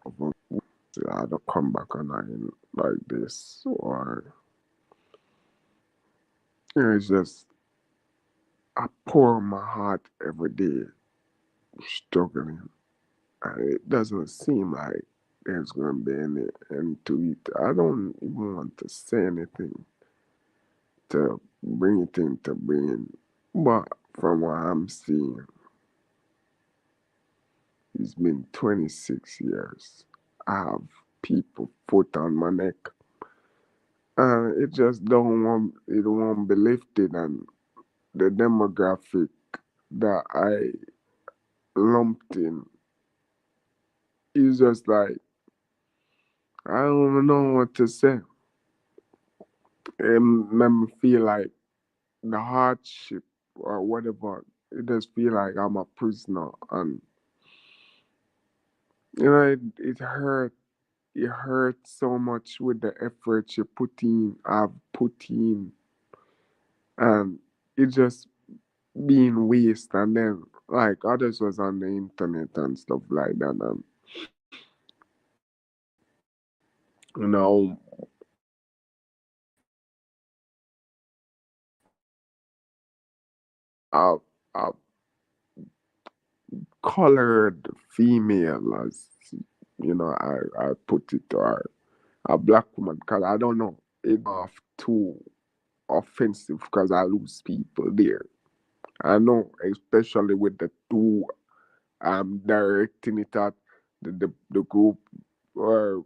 of a I had to come back online like this, or it's just I pour my heart every day, struggling, and it doesn't seem like there's gonna be any end to it. I don't even want to say anything to bring it into being, but from what I'm seeing, it's been 26 years. I have people foot on my neck, and it won't be lifted, and the demographic that I lumped in is just like I don't even know what to say. It made me feel like the hardship or whatever. It just feel like I'm a prisoner, and it hurt. It hurt so much with the effort you put in. I've put in, and it just being waste. And then like others was on the internet and stuff like that, and a colored female, as I put it, or a black woman, because I don't know, it off too offensive because I lose people there. I know, especially with the two I'm directing it at the group, or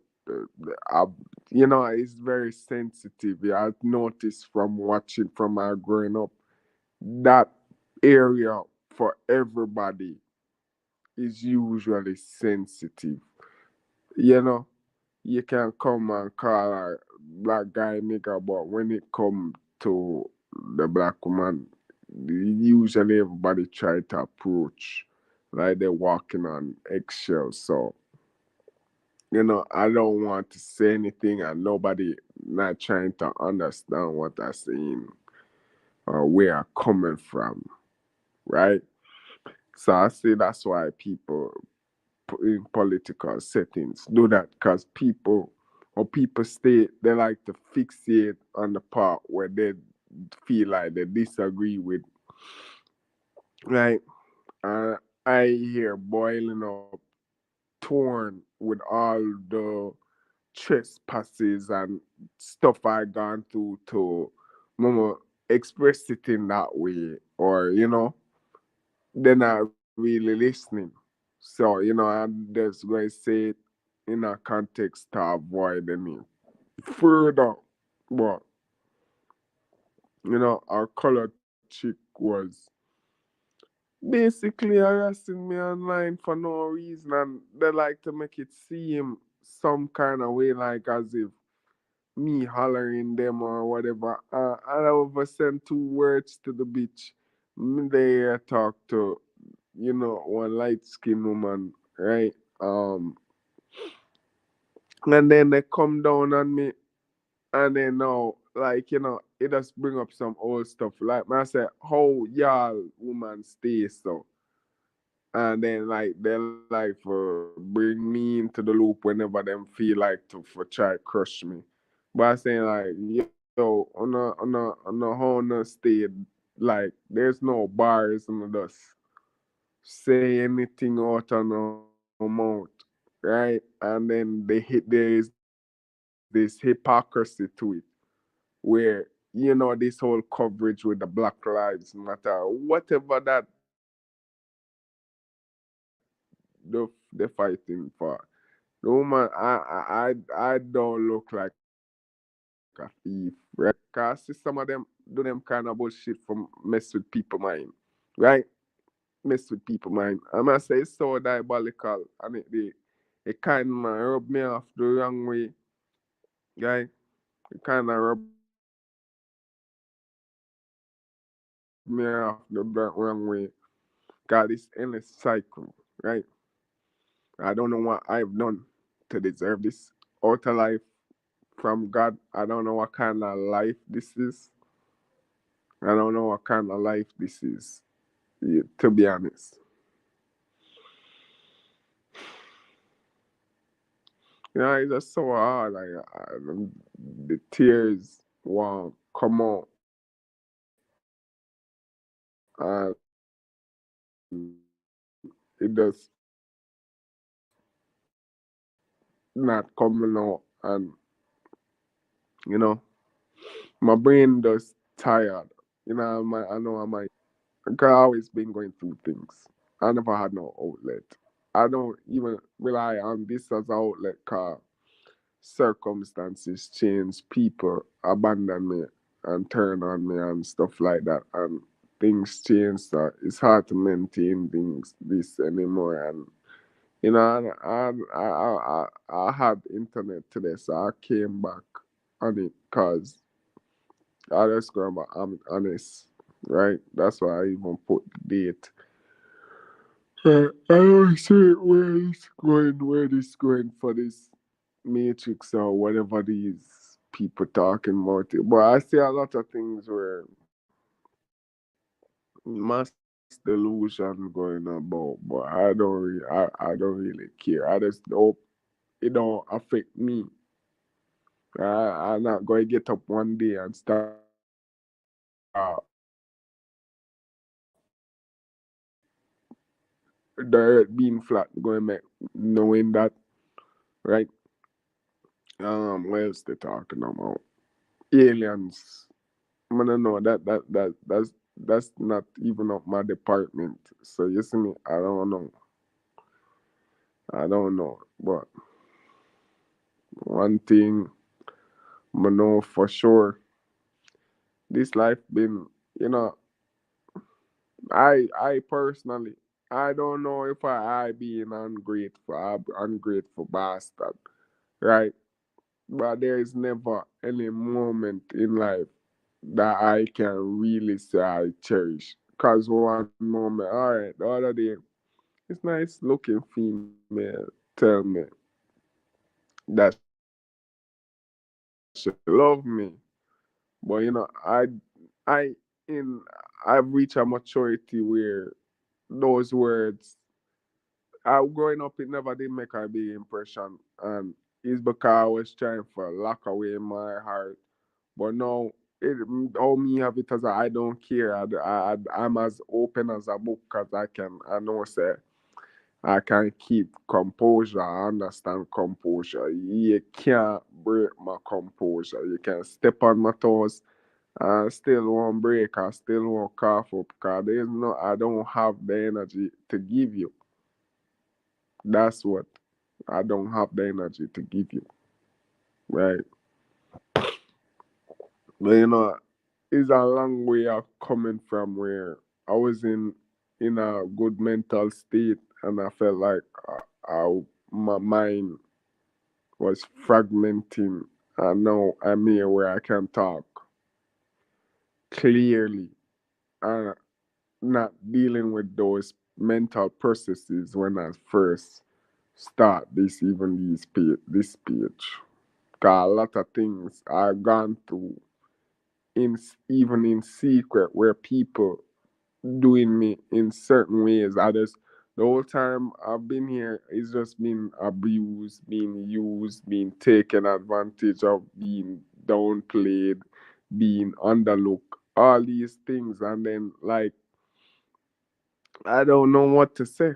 it's very sensitive. Yeah, I've noticed from watching from my growing up that area for everybody is usually sensitive. You know, you can come and call a black guy nigga, but when it come to the black woman, usually everybody try to approach like they're walking on eggshells. So, I don't want to say anything, and nobody not trying to understand what I'm saying or where I'm coming from, right? So I say that's why people in political settings do that, because people stay, they like to fixate on the part where they feel like they disagree with, right? uh, I hear boiling up, torn with all the trespasses and stuff I gone through to mama express it in that way, or they're not really listening. So, I'm just going to say it in a context to avoid any further. But, our colored chick was basically harassing me online for no reason, and they like to make it seem some kind of way, like as if me hollering them or whatever. And I over send two words to the bitch. Me they talk to, one light skinned woman, right? And then they come down on me, and then now, like, it just bring up some old stuff. Like, man, I say, how y'all woman stay so? And then, like, they like for bring me into the loop whenever them feel like to for try crush me. But I saying, like, yo, on a honor state, like, there's no bars in the dust. Say anything out of no mouth, right? And then there is this hypocrisy to it, where this whole coverage with the Black Lives Matter, whatever that they're fighting for. The woman, I don't look like a thief, right? Cause see some of them do them kind of bullshit from mess with people mind, right? Mess with people mind. I'm gonna say it's so diabolical, and it kind of rub me off the wrong way, right? It kind of rub me off the wrong way. God, it's endless cycle, right? I don't know what I've done to deserve this outer life from God. I don't know what kind of life this is. I don't know what kind of life this is. Yeah, to be honest, It's just so hard. Like the tears won't come out, and it just not coming out, and you know, my brain just tired. I know I might. Cause I always been going through things. I never had no outlet. I don't even rely on this as an outlet. Cause circumstances change, people abandon me and turn on me and stuff like that, and things change. So it's hard to maintain things this anymore. And I had internet today, so I came back on it because I just remember I'm honest, right? That's why I even put the date. I don't see where this going for this Matrix or whatever these people talking about it. But I see a lot of things where mass delusion going about, but I don't really care. I just hope it don't affect me. I'm not going to get up one day and start the earth being flat, going make knowing that, right? What else they talking about? Aliens. I don't know that's not even up my department. So you see me, I don't know. But one thing I know for sure, this life been, you know, I personally, I don't know if I being ungrateful bastard, right? But there is never any moment in life that I can really say I cherish. Cause one moment, all right, the other day, this nice looking female tell me that she love me, but I in I've reached a maturity where those words, growing up, it never did make a big impression, and it's because I was trying to lock away my heart. But now, how me have it as I don't care. I'm as open as a book as I can. I know, say, I can keep composure. I understand composure. You can't break my composure. You can step on my toes. I still won't break. I still won't cough up because there's no. I don't have the energy to give you. That's what I don't have the energy to give you. Right. But it's a long way of coming from where I was in a good mental state, and I felt like my mind was fragmenting. And now I'm here where I can talk clearly and not dealing with those mental processes when I first start this page. Got a lot of things I've gone through even in secret where people doing me in certain ways. I just the whole time I've been here, it's just been abused, being used, being taken advantage of, being downplayed, being underlooked, all these things, and then like I don't know what to say.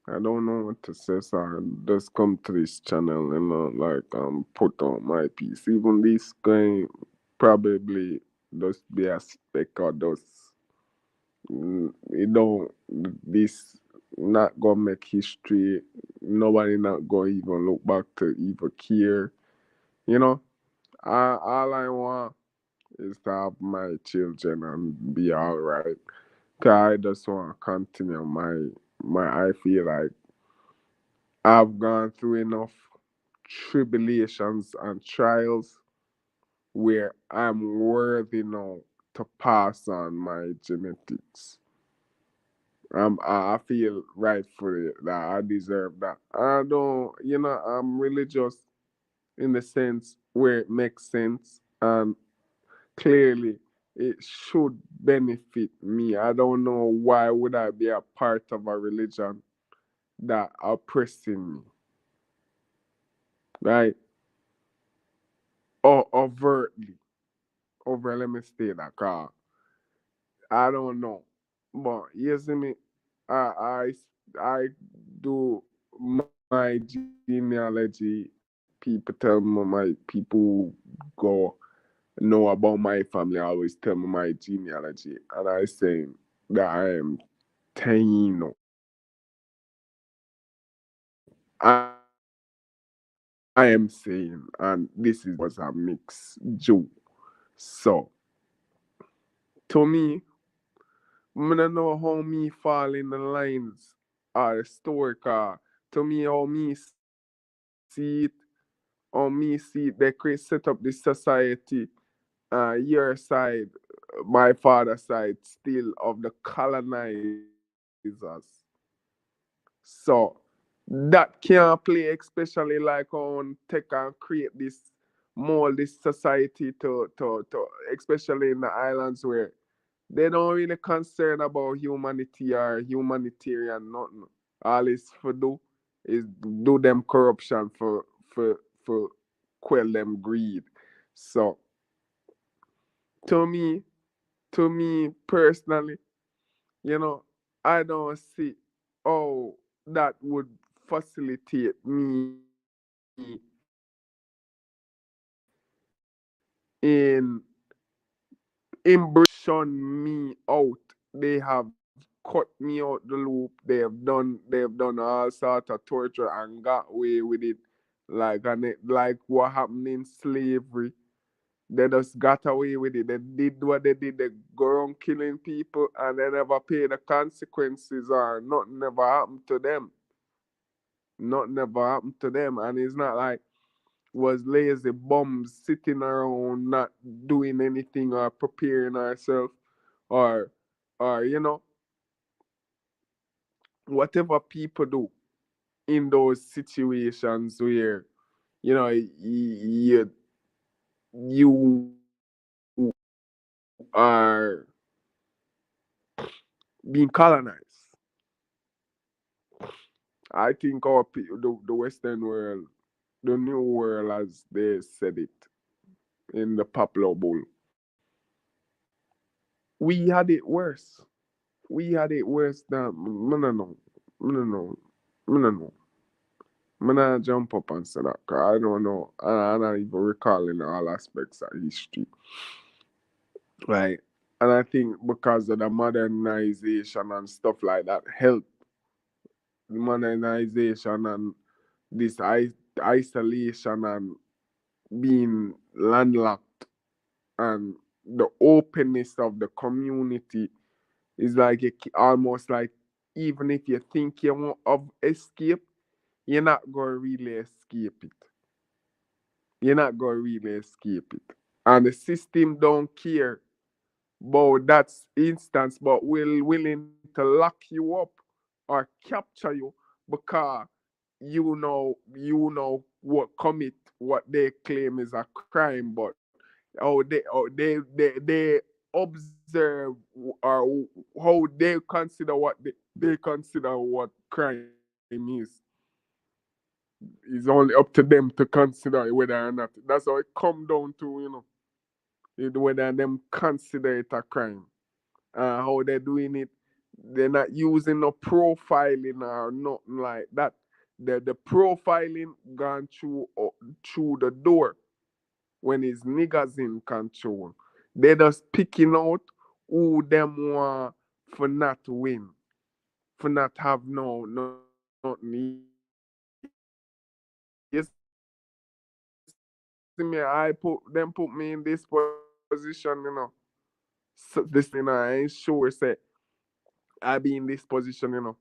I don't know what to say, so I just come to this channel and like put on my piece. Even this going probably just be a speck or just you know, this not gonna make history. Nobody not gonna even look back to even care. You know, all I want is to have my children and be all right. 'Cause I just want to continue I feel like I've gone through enough tribulations and trials where I'm worthy now to pass on my genetics. I feel rightfully that I deserve that. I don't, I'm religious in the sense where it makes sense and clearly it should benefit me. I don't know why would I be a part of a religion that oppressing me, right? Or overtly, over let me stay that car. I don't know, but you see me, I do my genealogy. People tell me my people go know about my family. Always tell me my genealogy, and I say that I am Taino. I am saying, and this is was a mix Jew. So to me, I don't know how me fall in the lines or the story car. To me, how me see it, they create set up this society. Your side, my father's side, still of the colonizers. So that can play, especially like on tech and create this mold this society to especially in the islands where they don't really concern about humanity or humanitarian nothing. All is for do is do them corruption for quell them greed. So to me, to me personally, you know, I don't see how that would facilitate me in shun me out. They have cut me out the loop. They have done all sort of torture and got away with it. Like what happened in slavery. They just got away with it. They did what they did. They go around killing people and they never pay the consequences or nothing never happened to them. Nothing never happened to them. And it's not like was lazy bums sitting around not doing anything or preparing ourselves or or whatever people do in those situations where you are being colonized. I think the Western world, the new world, as they said it in the popular bull, we had it worse. We had it worse than no no no no no no no. I'm not jump up and say that 'cause I don't know. I'm not even recalling all aspects of history. Right. And I think because of the modernization and stuff like that, help modernization and this isolation and being landlocked and the openness of the community is like almost like even if you think you want of escape, you're not gonna really escape it. You're not gonna really escape it. And the system don't care about that instance, but will willing to lock you up or capture you because you know what commit what they claim is a crime, but they observe or how they consider what they consider what crime is. It's only up to them to consider whether or not. That's how it come down to, whether them consider it a crime. How they're doing it, they're not using no profiling or nothing like that. The profiling gone through the door when it's niggas in control. They just picking out who them want for not win, for not have no nothing. You see me, I put them put me in this position, this position, I ain't sure say I be in this position,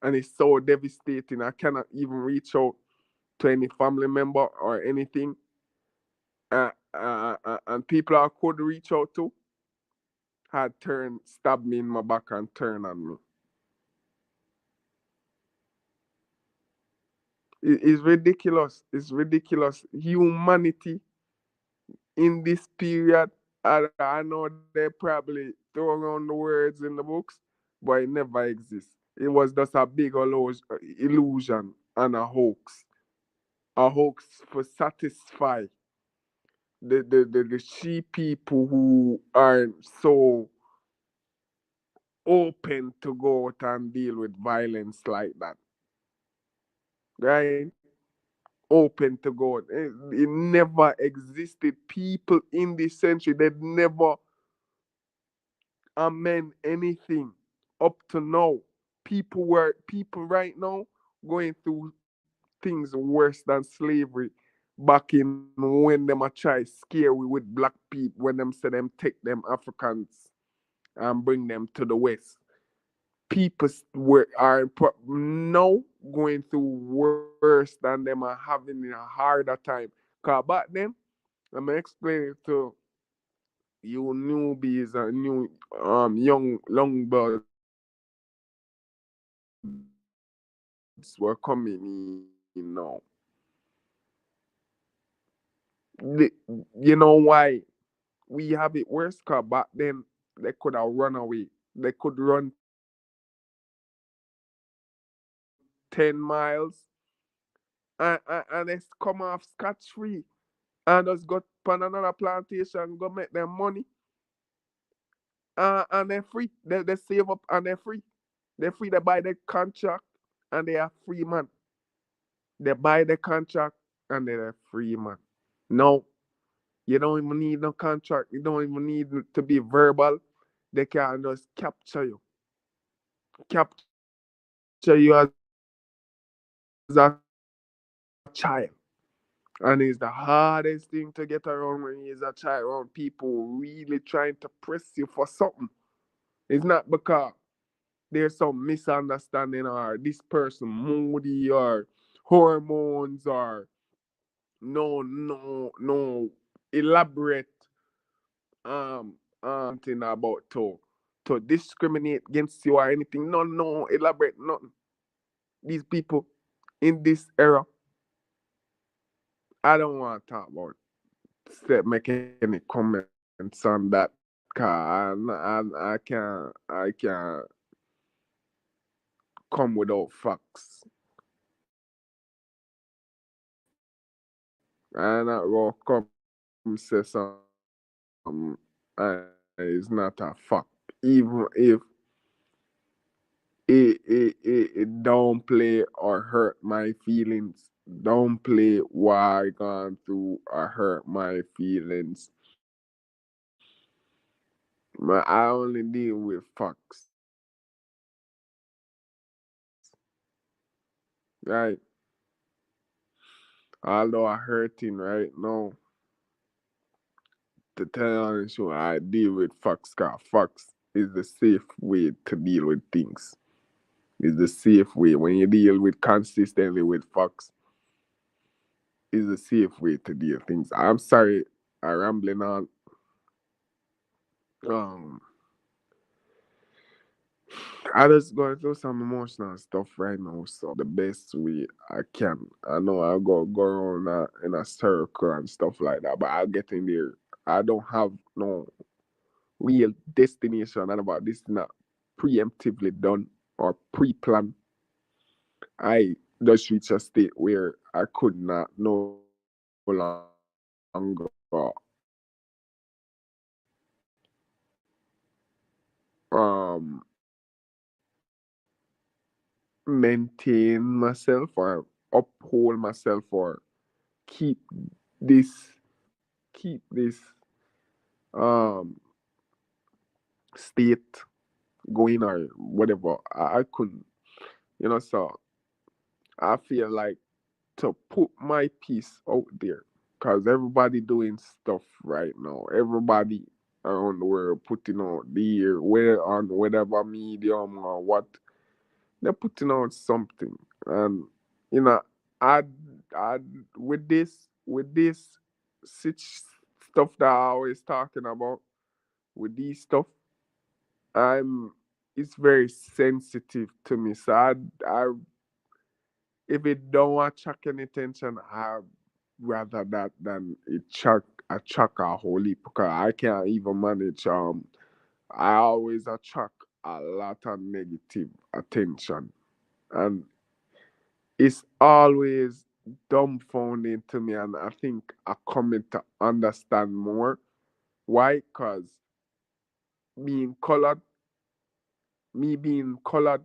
and it's so devastating. I cannot even reach out to any family member or anything. And people I could reach out to had turned, stabbed me in my back and turned on me. It's ridiculous. It's ridiculous. Humanity in this period, I know they probably throw around the words in the books, but it never exists. It was just a big illusion and a hoax for satisfy the sheep people who aren't so open to go out and deal with violence like that, right? Open to go. It never existed. People in this century, they've never amend anything up to now. People right now going through things worse than slavery back in when them a try scare we with black people when them say them take them Africans and bring them to the West. People are now going through worse than them are having a harder time. Cause back then, I'm gonna explain it to you newbies and new young birds were coming in now. You know why we have it worse? Cause back then they could have run away. They could run 10 miles and they come off scotch free and just go on another plantation, go make them money, and they're free. They save up and they're free. They're free. They buy the contract and they are free man. They buy the contract and they're free man. No, you don't even need no contract. You don't even need to be verbal. They can just capture you as a child. And it's the hardest thing to get around when you're a child, around people really trying to press you for something. It's not because there's some misunderstanding or this person moody or hormones or no elaborate something about to discriminate against you or anything. No elaborate nothing. These people in this era, I don't want to talk about make any comments on that car. I can't come without facts. I not gonna come say some it's not a fact. Even if it don't play or hurt my feelings. Don't play why I gone through or hurt my feelings. But I only deal with facts. Right? Although I hurting right now, to tell you honest, I deal with facts. Cause facts is the safe way to deal with things. Is the safe way. When you deal with consistently with facts, is the safe way to deal things. I'm sorry, I'm rambling on. Um, I just going through some emotional stuff right now, so the best way I can. I know I go around in a circle and stuff like that, but I'll get in there. I don't have no real destination and about this not preemptively done or pre-planned. I just reached a state where I could not no longer um maintain myself or uphold myself or keep this keep this um state going or whatever. I couldn't, so I feel like to put my piece out there because everybody doing stuff right now. Everybody around the world putting out their where on whatever medium or what they're putting out something, and you know, I I with this such stuff that I always talking about with these stuff, I'm it's very sensitive to me. So I if it don't attract any attention, I rather that than it attract a whole heap because I can't even manage. I always attract. a lot of negative attention. And it's always dumbfounding to me. And I think I come to understand more. Why? Because being colored, me being colored,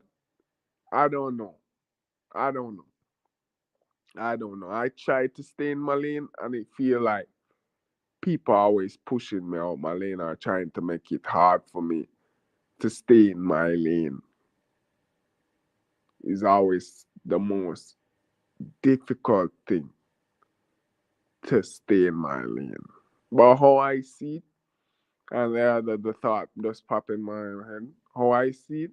I don't know. I don't know. I don't know. I try to stay in my lane and it feel like people always pushing me out my lane or trying to make it hard for me to stay in my lane is always the most difficult thing to stay in my lane. But how I see it, and the thought just pop in my head, how I see it,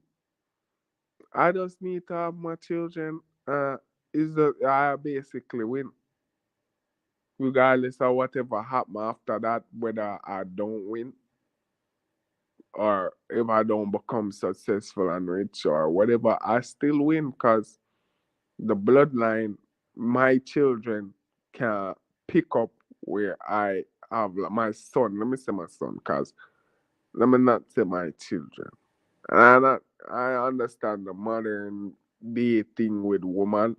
I just need to have my children. Is the I basically win, regardless of whatever happen after that, whether I don't win or if I don't become successful and rich or whatever, I still win because the bloodline, my children can pick up where I have like, my son. Let me say my son, cause let me not say my children. And I understand the modern day thing with woman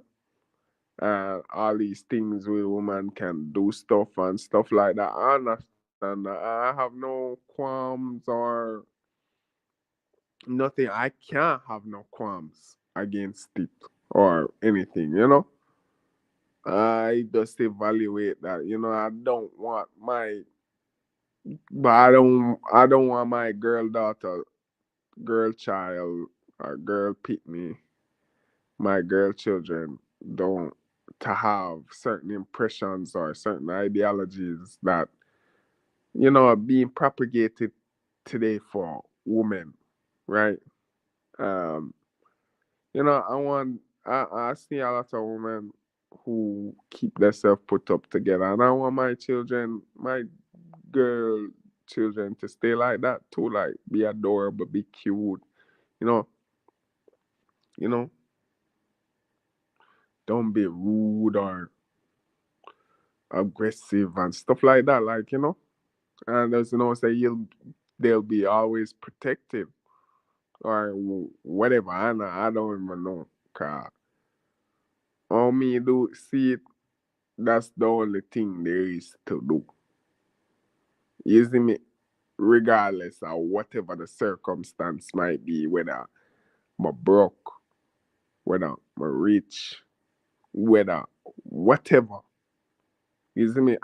and all these things with woman can do stuff and stuff like that. I understand that. I have no qualms or nothing. I can't have no qualms against it or anything, you know. I just evaluate that. I don't want my, but I don't want my girl daughter, girl child, or girl pick me, my girl children don't to have certain impressions or certain ideologies that are being propagated today for women, right? Um, I see a lot of women who keep themselves put up together, and I want my children, my girl children, to stay like that too, like be adorable, be cute, you know, you know, don't be rude or aggressive and stuff like that, like and there's say they'll be always protective or whatever. I don't even know, cause all me do see it. That's the only thing there is to do. You see me? Regardless of whatever the circumstance might be, whether I'm broke, whether I'm rich, whether whatever. You see me?